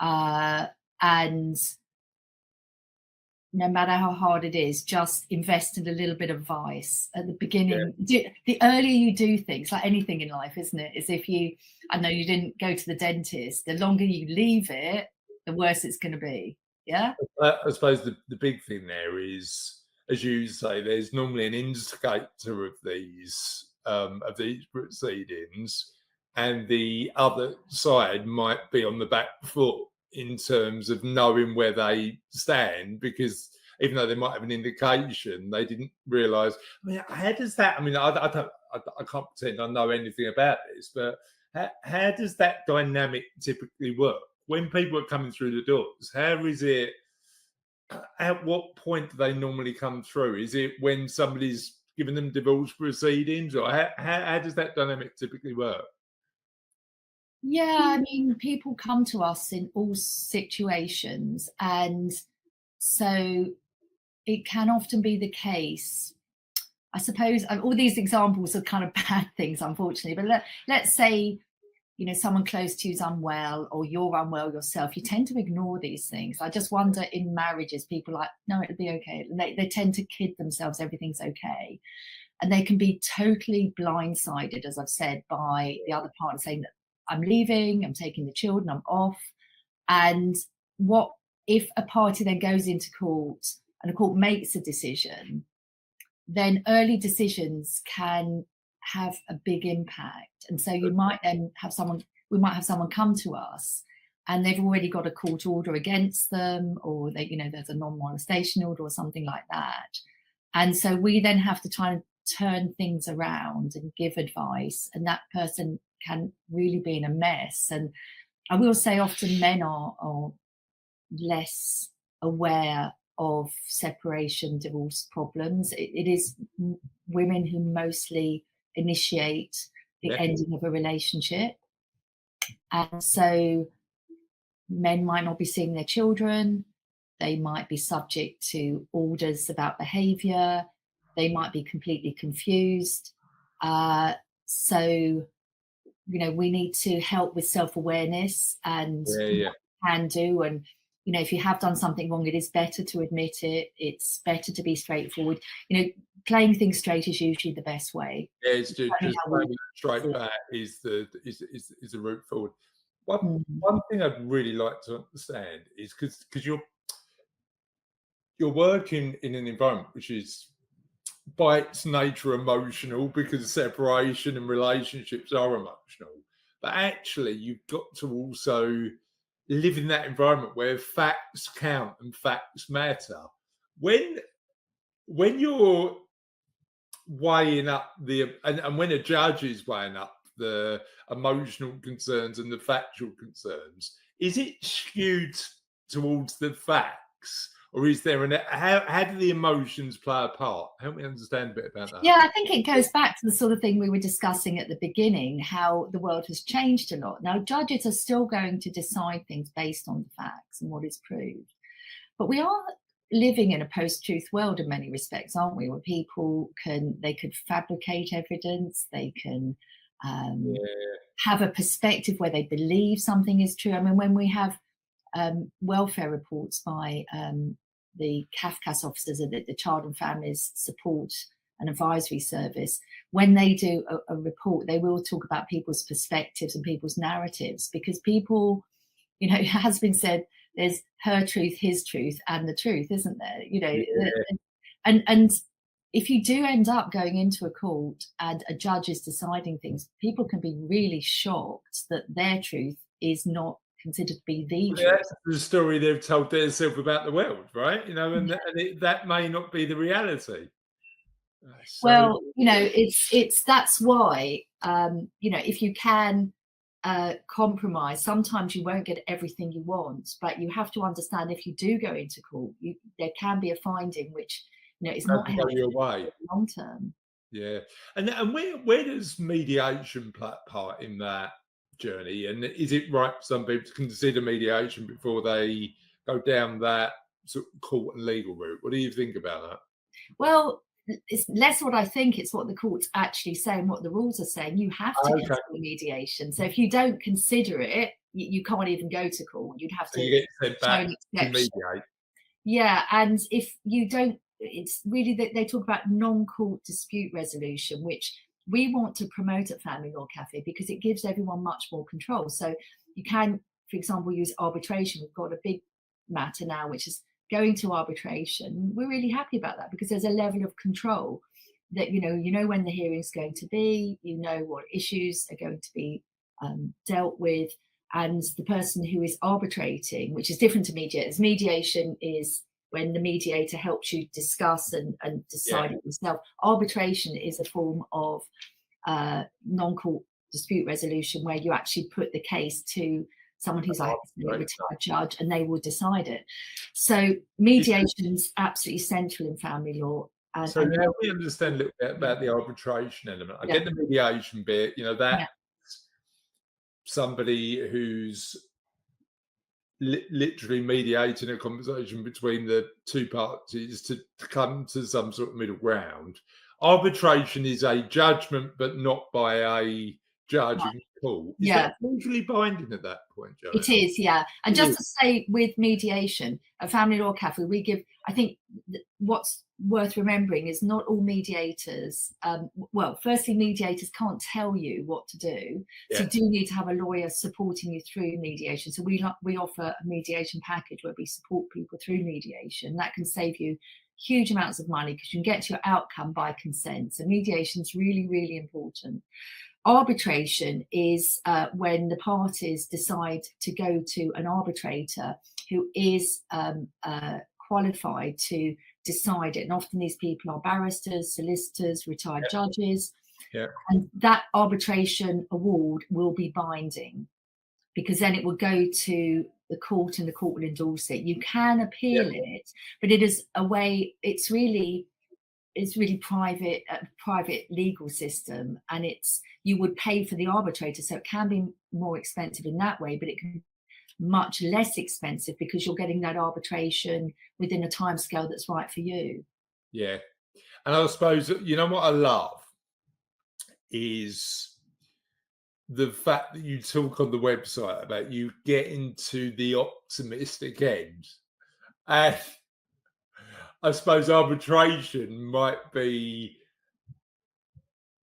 B: and no matter how hard it is, just invest in a little bit of advice at the beginning. The earlier you do things, like anything in life, isn't it? Is if I know you didn't go to the dentist, the longer you leave it, the worse it's going to be. Yeah.
A: I suppose the big thing there is, as you say, there's normally an instigator of these proceedings, and the other side might be on the back foot in terms of knowing where they stand, because even though they might have an indication, they didn't realise. I mean, how does that? I mean, I can't pretend I know anything about this, but how does that dynamic typically work when people are coming through the doors? How is it? At what point do they normally come through? Is it when somebody's giving them divorce proceedings, or how does that dynamic typically work?
B: Yeah, I mean, people come to us in all situations, and so it can often be the case. I suppose all these examples are kind of bad things, unfortunately, but let's say, someone close to you is unwell, or you're unwell yourself. You tend to ignore these things. I just wonder, in marriages, people are like, no, it'll be okay. They tend to kid themselves, everything's okay. And they can be totally blindsided, as I've said, by the other partner saying that I'm leaving, I'm taking the children, I'm off. And what if a party then goes into court and a court makes a decision, then early decisions can have a big impact. And so you might then we might have someone come to us and they've already got a court order against them, or there's a non-molestation order or something like that. And so we then have to try and turn things around and give advice, and that person can really be in a mess. And I will say often men are less aware of separation, divorce problems. It is women who mostly initiate the ending of a relationship. And so men might not be seeing their children. they might be subject to orders about behaviour, they might be completely confused. So, we need to help with self-awareness and
A: Yeah.
B: what we can do. And, if you have done something wrong, it is better to admit it. It's better to be straightforward. Playing things straight is usually the best way.
A: Yeah, it's just
B: Certainly how
A: playing it straight
B: we-
A: back is the route forward. One
B: Mm.
A: one thing I'd really like to understand is because you're working in an environment which is by its nature emotional, because separation and relationships are emotional, but actually you've got to also live in that environment where facts count and facts matter. When you're weighing up and when a judge is weighing up the emotional concerns and the factual concerns, is it skewed towards the facts, or is there how do the emotions play a part? Help me understand a bit about that.
B: Yeah, I think it goes back to the sort of thing we were discussing at the beginning, how the world has changed a lot. Now, judges are still going to decide things based on the facts and what is proved. But we are living in a post-truth world in many respects, aren't we? Where people could fabricate evidence, they can
A: Yeah,
B: have a perspective where they believe something is true. I mean, when we have welfare reports by the CAFCAS officers at the Child and Families Support and Advisory Service, when they do a report, they will talk about people's perspectives and people's narratives, because people, it has been said, there's her truth, his truth, and the truth, isn't there?
A: yeah.
B: And if you do end up going into a court and a judge is deciding things, people can be really shocked that their truth is not considered to be the
A: Well,
B: truth.
A: that's the story they've told themselves about the world, right? That may not be the reality. So
B: Well, it's that's why, if you can compromise, sometimes you won't get everything you want, but you have to understand, if you do go into court, there can be a finding which, is
A: have
B: not
A: to go
B: helpful
A: your way.
B: long term.
A: Yeah, and where does mediation play a part in that journey? And is it right for some people to consider mediation before they go down that sort of court and legal route? What do you think about that?
B: Well, it's less what I think, it's what the court's actually saying, what the rules are saying. You have to
A: Okay,
B: consider mediation. So if you don't consider it, you can't even go to court. You'd have
A: so you
B: to
A: get sent
B: show
A: back
B: an
A: to
B: exception.
A: mediate.
B: Yeah, and if you don't, it's really that they talk about non-court dispute resolution, which we want to promote at Family Law Cafe because it gives everyone much more control. So you can, for example, use arbitration. We've got a big matter now, which is going to arbitration. We're really happy about that because there's a level of control that you know when the hearing's going to be, you know what issues are going to be dealt with, and the person who is arbitrating, which is different to mediators. Mediation is when the mediator helps you discuss and
A: Yeah,
B: decide it yourself. Arbitration is a form of non-court dispute resolution where you actually put the case to someone who's like a
A: right.
B: retired judge and they will decide it. So
A: It's
B: mediation is absolutely central in family law.
A: So
B: And
A: now we understand a little bit about the arbitration element. I
B: yeah,
A: get the mediation bit, that
B: yeah,
A: somebody who's literally mediating a conversation between the two parties to come to some sort of middle ground. Arbitration is a judgment, but not by a judge in court. Is
B: yeah.
A: that usually binding at that point,
B: It
A: Joanna?
B: is, yeah. And
A: It
B: just
A: is.
B: to say, with mediation, at Family Law Cafe, we give, I think what's worth remembering is not all mediators, well, firstly, mediators can't tell you what to do. So
A: Yeah.
B: you do need to have a lawyer supporting you through mediation. So we offer a mediation package where we support people through mediation. That can save you huge amounts of money because you can get to your outcome by consent. So mediation is really, really important. Arbitration is when the parties decide to go to an arbitrator who is qualified to decide it. And often these people are barristers, solicitors, retired judges.
A: Yeah.
B: And that arbitration award will be binding because then it will go to the court and the court will endorse it. You can
A: Yeah.
B: appeal it, but it is a way, it's really private, private legal system, and you would pay for the arbitrator, so it can be more expensive in that way, but it can much less expensive because you're getting that arbitration within a timescale that's right for you.
A: Yeah. And I suppose, you know what I love is the fact that you talk on the website about you getting to the optimistic end. And I suppose arbitration might be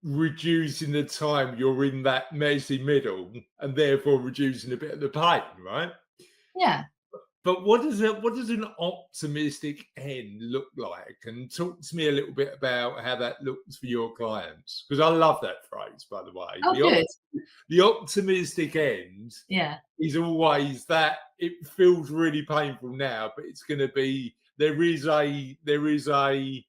A: reducing the time you're in that messy middle and therefore reducing a bit of the pain, right?
B: Yeah.
A: But what does an optimistic end look like? And talk to me a little bit about how that looks for your clients, because I love that phrase, by the way.
B: Oh, good.
A: The optimistic end
B: Yeah.
A: is always that it feels really painful now, but it's going to be there is a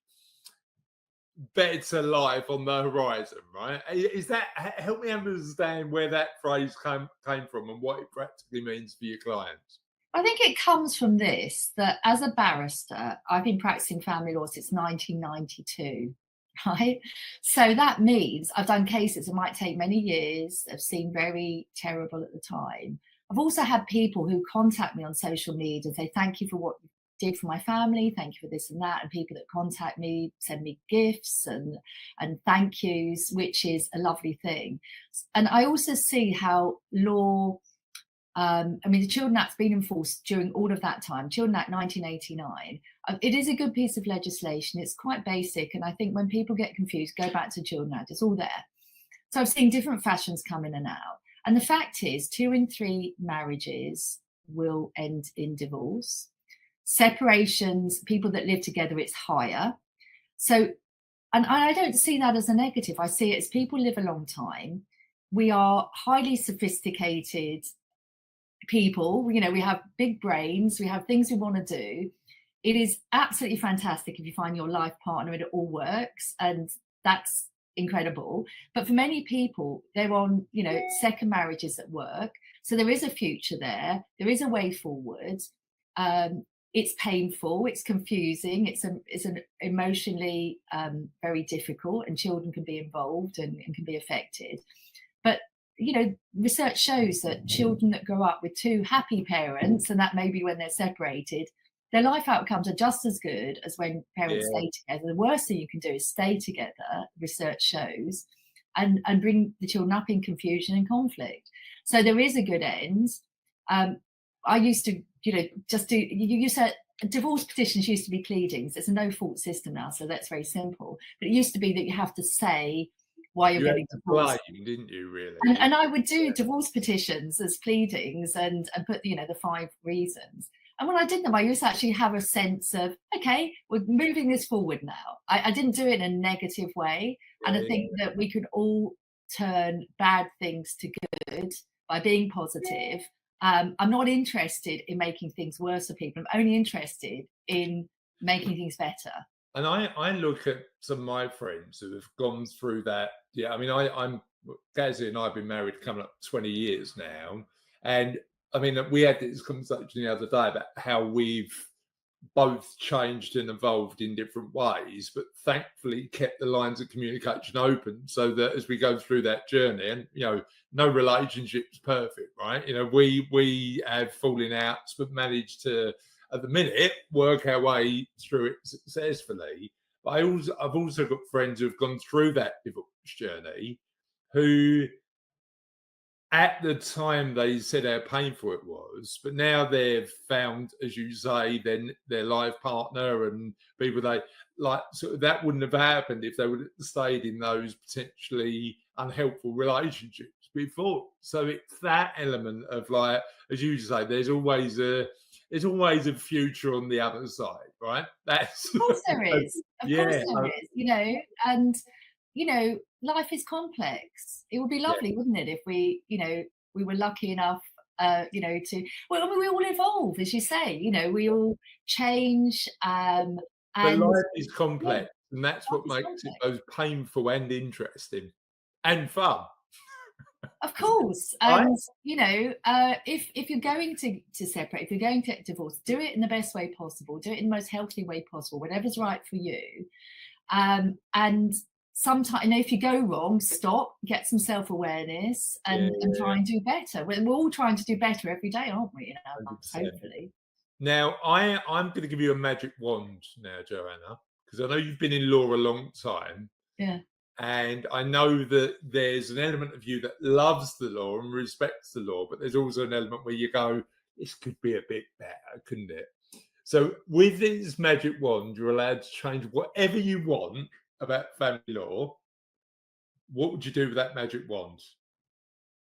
A: better life on the horizon, right? Is that, help me understand where that phrase came from and what it practically means for your clients?
B: I think it comes from this, that as a barrister, I've been practicing family law since 1992, right? So that means I've done cases that might take many years, have seemed very terrible at the time. I've also had people who contact me on social media and say, thank you for what you did for my family, thank you for this and that. And people that contact me send me gifts and thank yous, which is a lovely thing. And I also see how law, the Children Act's been enforced during all of that time. Children Act 1989. It is a good piece of legislation. It's quite basic. And I think when people get confused, go back to Children Act. It's all there. So I've seen different fashions come in and out. And the fact is, 2 in 3 marriages will end in divorce. Separations, people that live together, it's higher. So, and I don't see that as a negative. I see it as people live a long time. We are highly sophisticated people, we have big brains, we have things we want to do. It is absolutely fantastic if you find your life partner and it all works, and that's incredible. But for many people, they're on second marriages at work, so there is a future there is a way forward. It's painful, it's confusing, it's an emotionally very difficult, and children can be involved and can be affected. But research shows that children that grow up with 2 happy parents, and that may be when they're separated, their life outcomes are just as good as when parents stay together. The worst thing you can do is stay together, research shows, and bring the children up in confusion and conflict. So there is a good end. I used to, just do, you said divorce petitions used to be pleadings. It's a no-fault system now, so that's very simple. But it used to be that you have to say why you're getting divorced.
A: Blame, didn't you, really?
B: And I would do divorce petitions as pleadings and put, the 5 reasons. And when I did them, I used to actually have a sense of, okay, we're moving this forward now. I didn't do it in a negative way. And I think that we could all turn bad things to good by being positive. I'm not interested in making things worse for people. I'm only interested in making things better.
A: And I look at some of my friends who have gone through that. Yeah, I mean, I'm Gazzy and I have been married coming up 20 years now. And I mean, we had this conversation the other day about how we've both changed and evolved in different ways, but thankfully kept the lines of communication open so that as we go through that journey, and no relationship's perfect, right? We have falling outs, but managed to, at the minute, work our way through it successfully. But I've also got friends who've gone through that divorce journey who at the time they said how painful it was, but now they've found, as you say, then their life partner and people they like. So that wouldn't have happened if they would have stayed in those potentially unhelpful relationships before. So it's that element of, like, as you say, there's always a future on the other side, right? That's
B: of course there is. Of course there is. And life is complex. It would be lovely, wouldn't it, if we were lucky enough, to. Well, I mean, we all evolve, as you say. We all change. And
A: life is complex, and that's what makes it both painful and interesting and fun.
B: Of course. And if you're going to separate, if you're going to divorce, do it in the best way possible. Do it in the most healthy way possible, whatever's right for you. And sometimes, you know, if you go wrong, stop, get some self-awareness, and try and do better. We're all trying to do better every day, aren't we? You know,
A: 100%.
B: hopefully.
A: Now, I'm going to give you a magic wand now, Joanna, because I know you've been in law a long time.
B: Yeah.
A: And I know that there's an element of you that loves the law and respects the law, but there's also an element where you go, this could be a bit better, couldn't it? So with this magic wand, you're allowed to change whatever you want about family law. What would you do with that magic wand?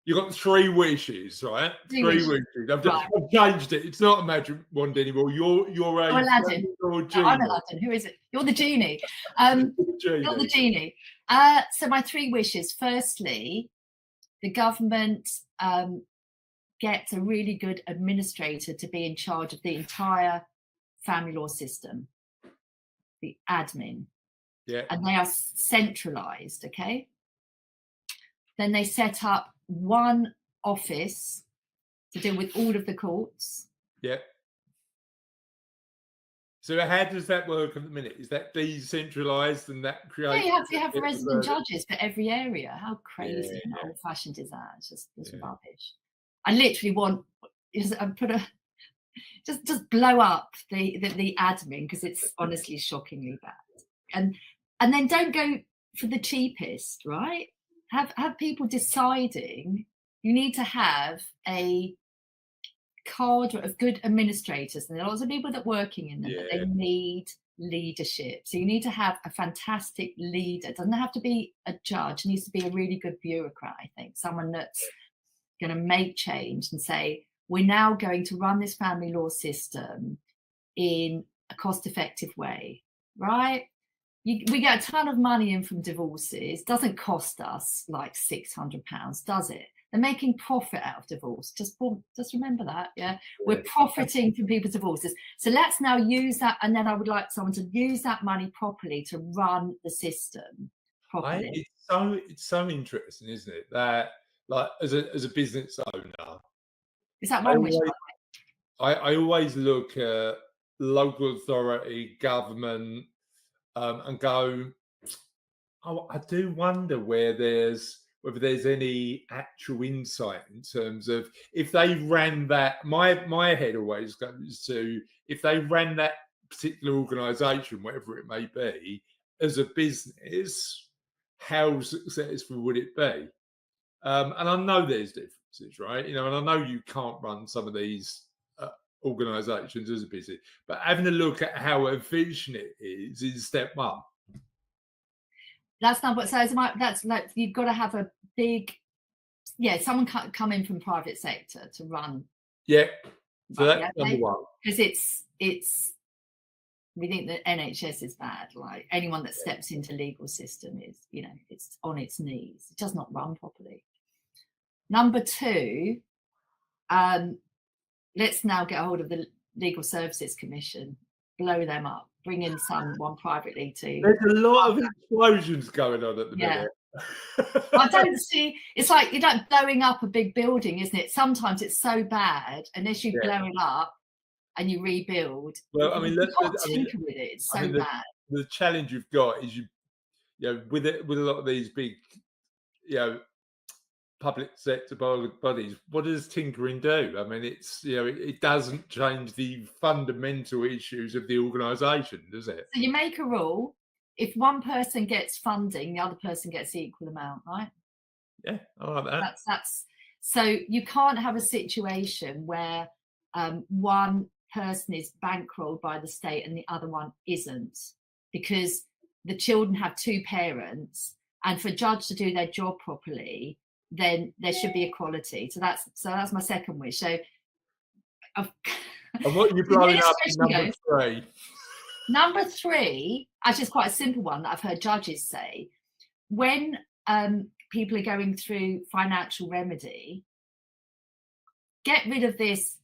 A: You got 3 wishes, right? Three wishes. I've changed it. It's not a magic wand anymore. You're
B: Aladdin.
A: Or
B: no, I'm Aladdin. Who is it? You're the genie. You're the genie. So my 3 wishes. Firstly, the government gets a really good administrator to be in charge of the entire family law system, the admin.
A: Yeah.
B: And they are centralized, okay? Then they set up one office to deal with all of the courts.
A: Yeah. So how does that work at the minute? Is that decentralized and that creates?
B: Yeah, you have resident judges for every area. How crazy and old-fashioned is that? It's just rubbish. I literally want just blow up the admin, because it's honestly shockingly bad. And then don't go for the cheapest, right? Have people deciding. You need to have a cadre of good administrators, and there are lots of people that are working in them, but they need leadership. So you need to have a fantastic leader. It doesn't have to be a judge. It needs to be a really good bureaucrat, I think. Someone that's going to make change and say, we're now going to run this family law system in a cost-effective way, right? We get a ton of money in from divorces. Doesn't cost us like £600, does it? They're making profit out of divorce. Just remember that, yeah? We're profiting from people's divorces. So let's now use that, and then I would like someone to use that money properly to run the system properly.
A: It's so interesting, isn't it? That, like, as a business owner,
B: is that one wish?
A: I always look at local authority, government, and go, oh, I do wonder whether there's any actual insight in terms of if they ran that. My head always goes to, if they ran that particular organisation, whatever it may be, as a business, how successful would it be? And I know there's differences, right? You know, and I know you can't run some of these organisations as a business, but having a look at how efficient it is step one.
B: That's not what. So that's like, you've got to have a big, someone come in from private sector to run.
A: Yeah. So that's number one.
B: Because it's we think that NHS is bad. Like, anyone that steps into legal system is, you know, it's on its knees. It does not run properly. Number 2, let's now get a hold of the Legal Services Commission, blow them up, bring in someone privately to.
A: There's a lot of explosions going on at the minute.
B: I don't see. It's like, you're not blowing up a big building, isn't it? Sometimes it's so bad, unless you blow it up and you rebuild.
A: Well, I mean,
B: you can't tinker with it. It's so bad.
A: The challenge you've got is you know, with a lot of these big, you know, public sector bodies, what does tinkering do? I mean, it's, you know, it doesn't change the fundamental issues of the organisation, does it?
B: So you make a rule: if one person gets funding, the other person gets the equal amount, right?
A: Yeah, I like that.
B: That's so you can't have a situation where one person is bankrolled by the state and the other one isn't, because the children have 2 parents, and for a judge to do their job properly, then there should be equality. So that's my second wish. So
A: and what are you blowing up in number 3?
B: Number 3, actually, it's quite a simple one that I've heard judges say. When people are going through financial remedy, get rid of this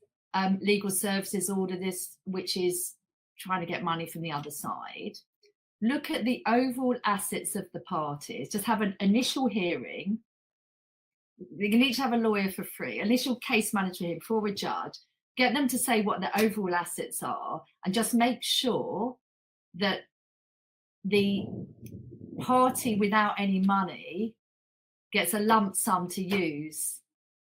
B: legal services order, which is trying to get money from the other side. Look at the overall assets of the parties. Just have an initial hearing. They can each have a lawyer for free, initial case management before a judge, get them to say what their overall assets are, and just make sure that the party without any money gets a lump sum to use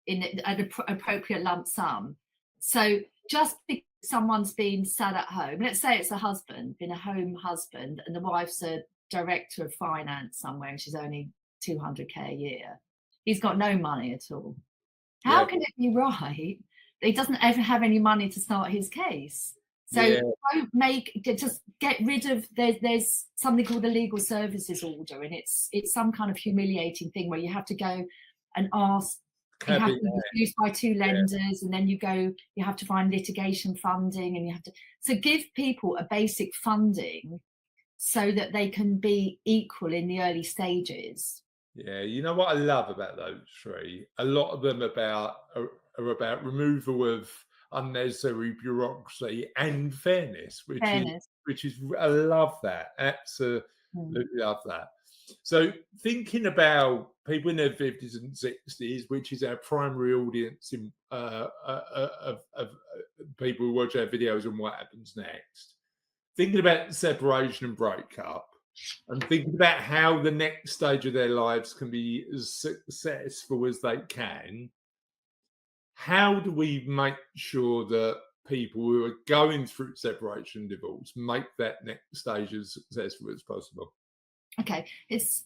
B: in an appropriate lump sum. So just because someone's been sat at home, let's say it's a husband, been a home husband, and the wife's a director of finance somewhere and she's only 200k a year. He's got no money at all. How
A: Yeah.
B: can it be right that he doesn't ever have any money to start his case? So
A: Yeah.
B: just get rid of, there's something called the legal services order, and it's some kind of humiliating thing where you have to go and ask, you have to be refused by 2 lenders, and then you have to find litigation funding, and you have to, so give people a basic funding so that they can be equal in the early stages.
A: Yeah, you know what I love about those three? A lot of them are about removal of unnecessary bureaucracy and fairness,
B: Fairness.
A: which is I love that. Absolutely love that. So thinking about people in their 50s and 60s, which is our primary audience in of people who watch our videos and what happens next. Thinking about separation and breakup, and thinking about how the next stage of their lives can be as successful as they can, how do we make sure that people who are going through separation and divorce make that next stage as successful as possible?
B: Okay, it's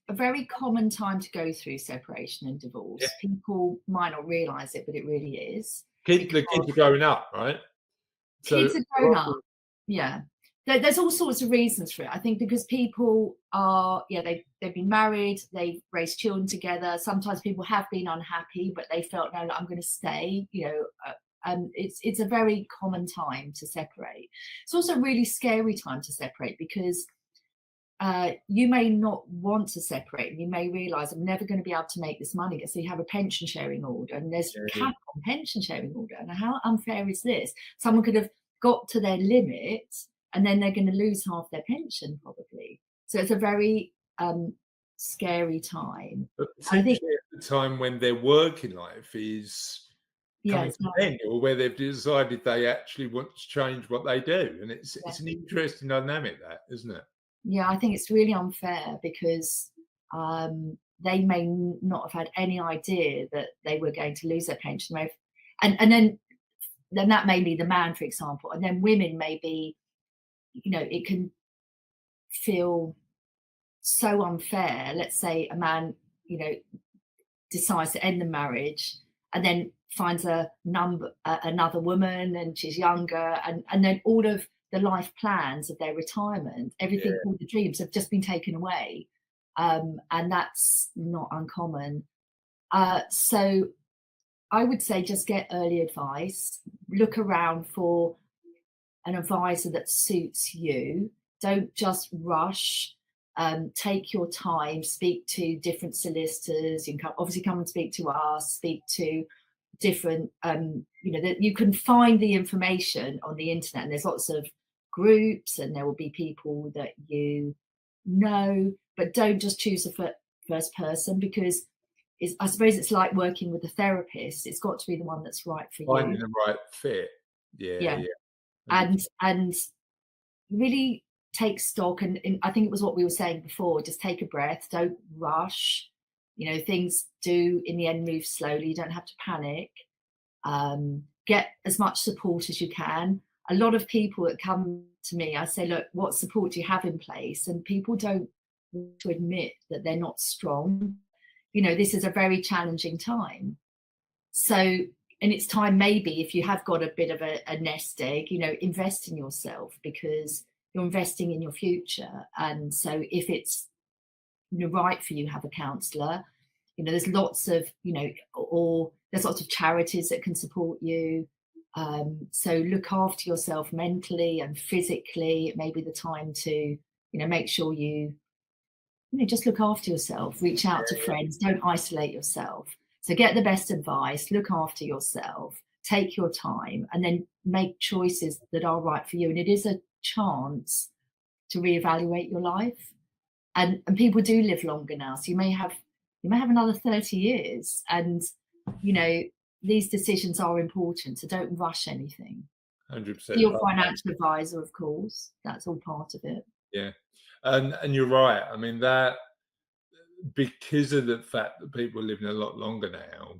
B: a very common time to go through separation and divorce.
A: Yeah.
B: People might not realize it, but it really is.
A: The kids are growing up, right?
B: Kids are grown up. Yeah. There's all sorts of reasons for it. I think because people are, they've been married, they've raised children together. Sometimes people have been unhappy, but they felt, no, I'm going to stay. It's a very common time to separate. It's also a really scary time to separate because you may not want to separate, and you may realize I'm never going to be able to make this money. So you have a pension sharing order, and there's cap on pension sharing order. And how unfair is this? Someone could have got to their limit, and then they're going to lose half their pension probably. So it's a very scary time.
A: But potentially at the time when their working life is coming to an end, or where they've decided they actually want to change what they do. And it's an interesting dynamic, that, isn't it?
B: Yeah, I think it's really unfair because they may not have had any idea that they were going to lose their pension. And then that may be the man, for example. And then women may be, it can feel so unfair. Let's say a man, decides to end the marriage and then finds another woman, and she's younger, and then all of the life plans of their retirement, everything, all the dreams have just been taken away. And that's not uncommon. So I would say just get early advice, look around for an advisor that suits you. Don't just rush. Take your time, speak to different solicitors. You can obviously come and speak to us, speak to different, that you can find the information on the internet, and there's lots of groups, and there will be people that but don't just choose a first person, because I suppose it's like working with a therapist. It's got to be the one that's right for you.
A: Finding the right fit. Yeah.
B: And really take stock, and I think it was what we were saying before, just take a breath, don't rush. Things do in the end move slowly. You don't have to panic. Get as much support as you can. A lot of people that come to me, I say, look, what support do you have in place? And people don't want to admit that they're not strong. This is a very challenging time. So, and it's time, maybe if you have got a bit of a nest egg, invest in yourself, because you're investing in your future. And so if it's right for you, have a counsellor. There's lots of, or there's lots of charities that can support you. So look after yourself mentally and physically. It may be the time to, make sure you just look after yourself, reach out to friends, don't isolate yourself. So get the best advice, look after yourself, take your time, and then make choices that are right for you. And it is a chance to reevaluate your life. And people do live longer now. So you may have another 30 years. And, these decisions are important. So don't rush anything.
A: 100%.
B: Your financial advisor, of course, that's all part of it.
A: Yeah. And you're right. I mean, that because of the fact that people are living a lot longer now,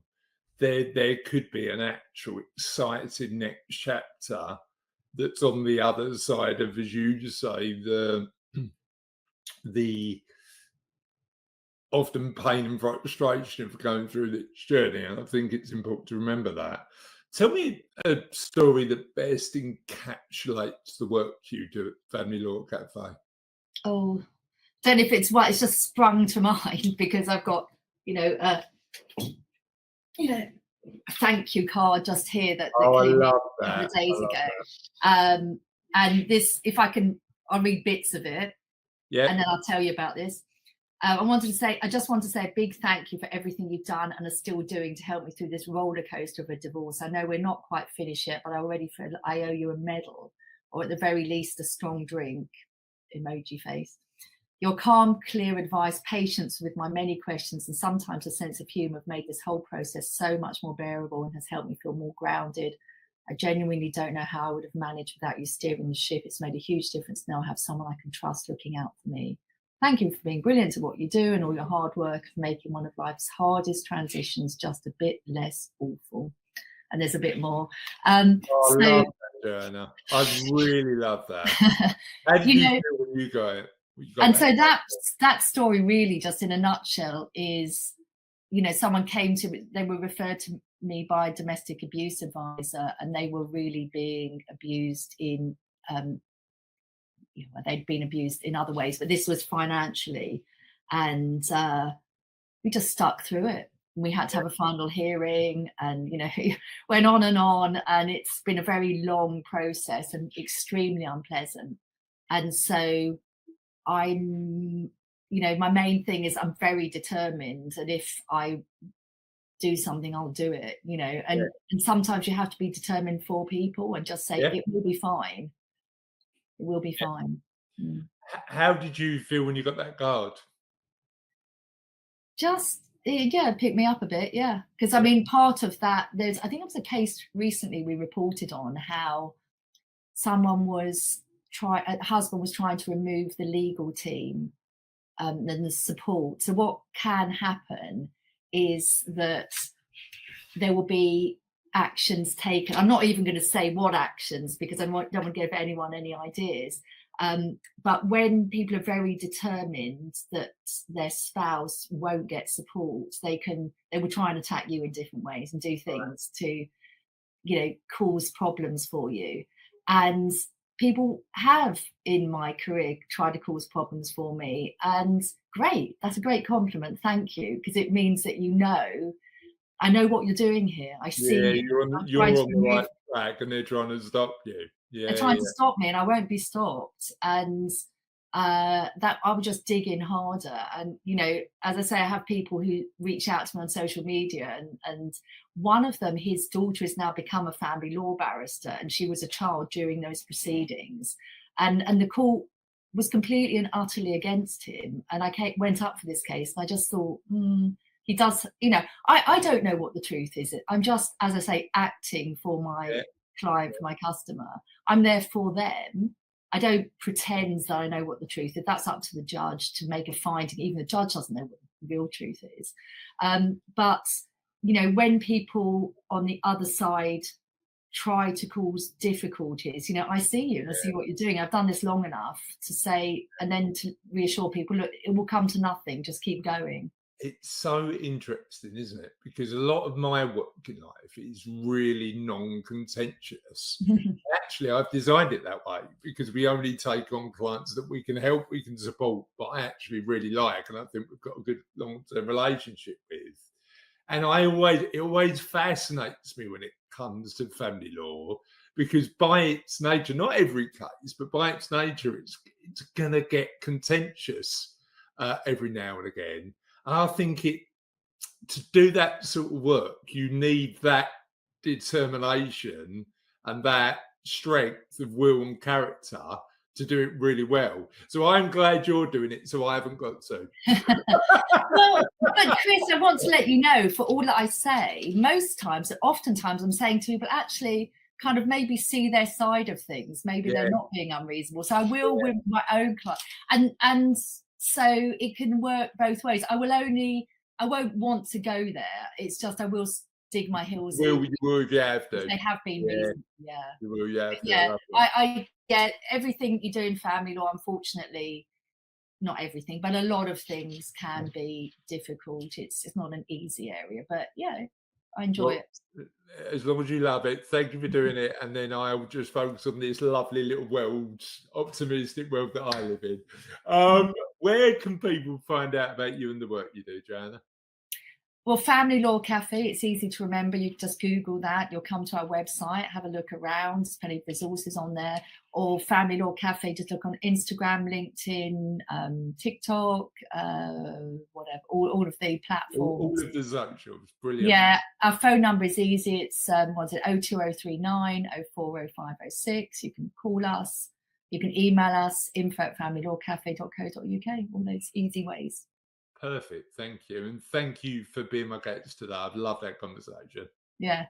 A: there could be an actual exciting next chapter that's on the other side of, as you say, the often pain and frustration of going through this journey. And I think it's important to remember that. Tell me a story that best encapsulates the work you do at Family Law Cafe.
B: Oh, don't know if it's what it's just sprung to mind because I've got, a thank you card just here that
A: I
B: came in
A: love
B: a couple
A: that.
B: of days ago. And this, if I can, I'll read bits of it,
A: Yeah.
B: and then I'll tell you about this. I just want to say a big thank you for everything you've done and are still doing to help me through this roller coaster of a divorce. I know we're not quite finished yet, but I already feel I owe you a medal, or at the very least, a strong drink. Emoji face. Your calm, clear advice, patience with my many questions, and sometimes a sense of humour have made this whole process so much more bearable and has helped me feel more grounded. I genuinely don't know how I would have managed without you steering the ship. It's made a huge difference now I have someone I can trust looking out for me. Thank you for being brilliant at what you do and all your hard work of making one of life's hardest transitions just a bit less awful. And there's a bit more.
A: I love that, Joanna. I really love that. How did you feel when you got it?
B: And so that story really, just in a nutshell, is, someone came to, they were referred to me by a domestic abuse advisor, and they were really being abused in, they'd been abused in other ways, but this was financially. And we just stuck through it. We had to have a final hearing, and went on, and it's been a very long process and extremely unpleasant. And so I'm, my main thing is I'm very determined, and if I do something, I'll do it, and sometimes you have to be determined for people and just say it will be fine. It will be fine. Mm.
A: How did you feel when you got that card?
B: Just, pick me up a bit, because I mean, part of that, I think it was a case recently we reported on how someone a husband was trying to remove the legal team and the support. So what can happen is that there will be actions taken. I'm not even going to say what actions because I don't want to give anyone any ideas. But when people are very determined that their spouse won't get support, they will try and attack you in different ways and do things to, cause problems for you. And people have in my career tried to cause problems for me, and great, that's a great compliment, thank you, because it means that I know what you're doing here. I see
A: you're on the right track, and they're trying to stop you.
B: They're trying to stop me, and I won't be stopped. And that I will just dig in harder. And as I say, I have people who reach out to me on social media, and one of them, his daughter has now become a family law barrister, and she was a child during those proceedings, and the court was completely and utterly against him. And I went up for this case, and I just thought, he does, I don't know what the truth is. I'm just, as I say, acting for my client, for my customer. I'm there for them. I don't pretend that I know what the truth is. That's up to the judge to make a finding. Even the judge doesn't know what the real truth is. But, when people on the other side try to cause difficulties, I see you and I see what you're doing. I've done this long enough to say, and then to reassure people, look, it will come to nothing. Just keep going.
A: It's so interesting, isn't it? Because a lot of my work in life is really non-contentious. Actually, I've designed it that way because we only take on clients that we can help, we can support, but I actually really like, and I think we've got a good long-term relationship with. And it always fascinates me when it comes to family law, because by its nature, not every case, but by its nature, it's going to get contentious every now and again. And I think to do that sort of work, you need that determination and that strength of will and character to do it really well. So I'm glad you're doing it, so I haven't got to.
B: Well, but Chris, I want to let you know, for all that I say, oftentimes I'm saying to people, actually, kind of maybe see their side of things. Maybe
A: Yeah,
B: they're not being unreasonable. So I will
A: yeah.
B: with my own client, and so it can work both ways. I won't want to go there. It's just I will dig my heels in
A: You will if you have
B: if
A: to.
B: they have been
A: Yeah,
B: reasonable. Yeah,
A: you will, you
B: but
A: have to. I
B: yeah,
A: love that.
B: I get everything you do in family law. Unfortunately, not everything, but a lot of things can be difficult. It's not an easy area, but yeah, I enjoy
A: Well,
B: it.
A: as long as you love it, thank you for doing it. And then I'll just focus on this lovely little world, optimistic world that I live in. Where can people find out about you and the work you do, Joanna?
B: Well, Family Law Cafe, it's easy to remember. You can just Google that. You'll come to our website, have a look around. There's plenty of resources on there. Or Family Law Cafe, just look on Instagram, LinkedIn, TikTok, whatever, all of the
A: All
B: platforms.
A: of the socials. Brilliant.
B: Yeah, our phone number is easy. It's what's it, 02039 040506. You can call us. You can email us, info@familylawcafe.co.uk. All those easy ways.
A: Perfect. Thank you. And thank you for being my guest today. I've loved that conversation.
B: Yeah.